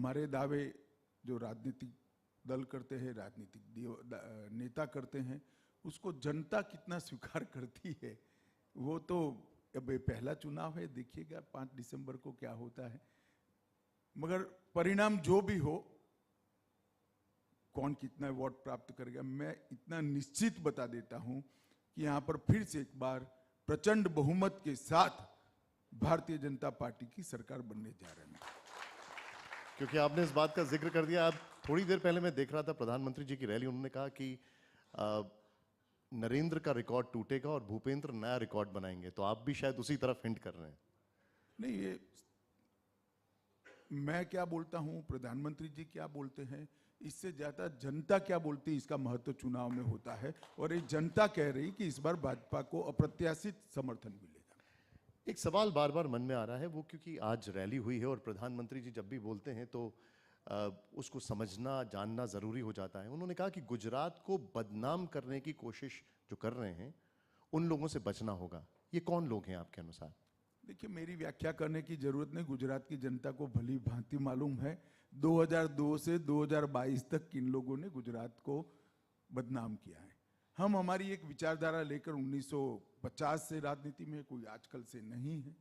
हमारे दावे जो राजनीतिक दल करते हैं, राजनीतिक नेता करते हैं, उसको जनता कितना स्वीकार करती है वो तो अब ये पहला चुनाव है, देखिएगा 5 दिसंबर को क्या होता है। मगर परिणाम जो भी हो, कौन कितना वोट प्राप्त करेगा, मैं इतना निश्चित बता देता हूं कि यहां पर फिर से एक बार प्रचंड बहुमत के साथ भारतीय जनता पार्टी की सरकार बनने जा रही है। क्योंकि आपने इस बात का जिक्र कर दिया, आप थोड़ी देर पहले मैं देख रहा था प्रधानमंत्री जी की रैली, उन्होंने कहा कि नरेंद्र का रिकॉर्ड टूटेगा और भूपेंद्र नया रिकॉर्ड बनाएंगे, तो आप भी शायद उसी तरफ हिंट कर रहे हैं। नहीं, ये मैं क्या बोलता हूं, प्रधानमंत्री जी क्या बोलते हैं, इससे ज्यादा जनता क्या बोलती है, इसका महत्व चुनाव में होता है। और ये जनता कह रही कि इस बार भाजपा को अप्रत्याशित समर्थन मिलेगा। एक सवाल बार बार मन में आ रहा है, वो क्योंकि आज रैली हुई है और प्रधानमंत्री जी जब भी बोलते हैं तो उसको समझना जानना जरूरी हो जाता है। उन्होंने कहा कि गुजरात को बदनाम करने की कोशिश जो कर रहे हैं उन लोगों से बचना होगा। ये कौन लोग हैं आपके अनुसार? देखिए, मेरी व्याख्या करने की जरूरत नहीं, गुजरात की जनता को भली भांति मालूम है 2002 से 2022 तक किन लोगों ने गुजरात को बदनाम किया है। हम हमारी एक विचारधारा लेकर 1950 से राजनीति में, कोई आजकल से नहीं है,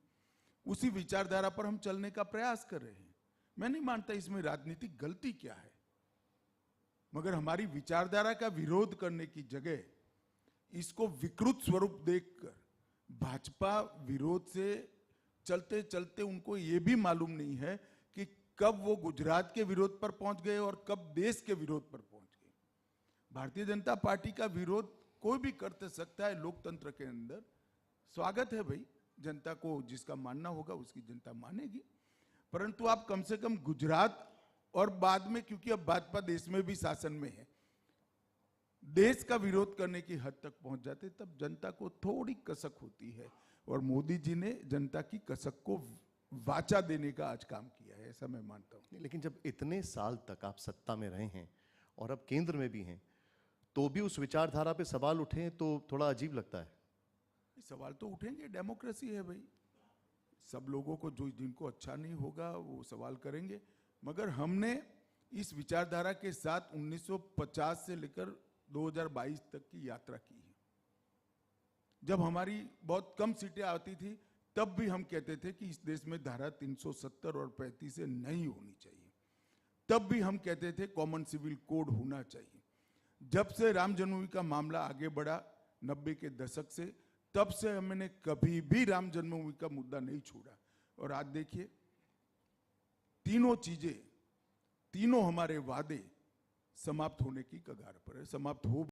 उसी विचारधारा पर हम चलने का प्रयास कर रहे हैं। मैं नहीं मानता इसमें राजनीतिक गलती क्या है, मगर हमारी विचारधारा का विरोध करने की जगह इसको विकृत स्वरूप देखकर भाजपा विरोध से चलते चलते उनको ये भी मालूम नहीं है कि कब वो गुजरात के विरोध पर पहुंच गए और कब देश के विरोध पर पहुंच गए। भारतीय जनता पार्टी का विरोध कोई भी कर सकता है लोकतंत्र के अंदर, स्वागत है भाई, जनता को जिसका मानना होगा उसकी जनता मानेगी। परंतु आप कम से कम गुजरात और बाद में, क्योंकि अब भाजपा देश में भी शासन में है, देश का विरोध करने की हद तक पहुंच जाते, तब जनता को थोड़ी कसक होती है। और मोदी जी ने जनता की कसक को वाचा देने का आज काम किया है, ऐसा मैं मानता हूं। लेकिन जब इतने साल तक आप सत्ता में रहे हैं और अब केंद्र में भी हैं, तो भी उस विचारधारा पे सवाल उठे तो थोड़ा अजीब लगता है। सवाल तो उठेंगे, डेमोक्रेसी है भाई, सब लोगों को जो जिनको अच्छा नहीं होगा वो सवाल करेंगे। मगर हमने इस विचारधारा के साथ 1950 से लेकर 2022 तक की यात्रा की है। जब हमारी बहुत कम सीटें आती थी तब भी हम कहते थे कि इस देश में धारा 370 और 35 से नहीं होनी चाहिए। तब भी हम कहते थे कॉमन सिविल कोड होना चाहिए। जब से राम जन्मभूमि का मामला आगे बढ़ा 90 के दशक से, तब से हमने कभी भी राम जन्मभूमि का मुद्दा नहीं छोड़ा। और आज देखिए, तीनों चीजें, तीनों हमारे वादे समाप्त होने की कगार पर है, समाप्त हो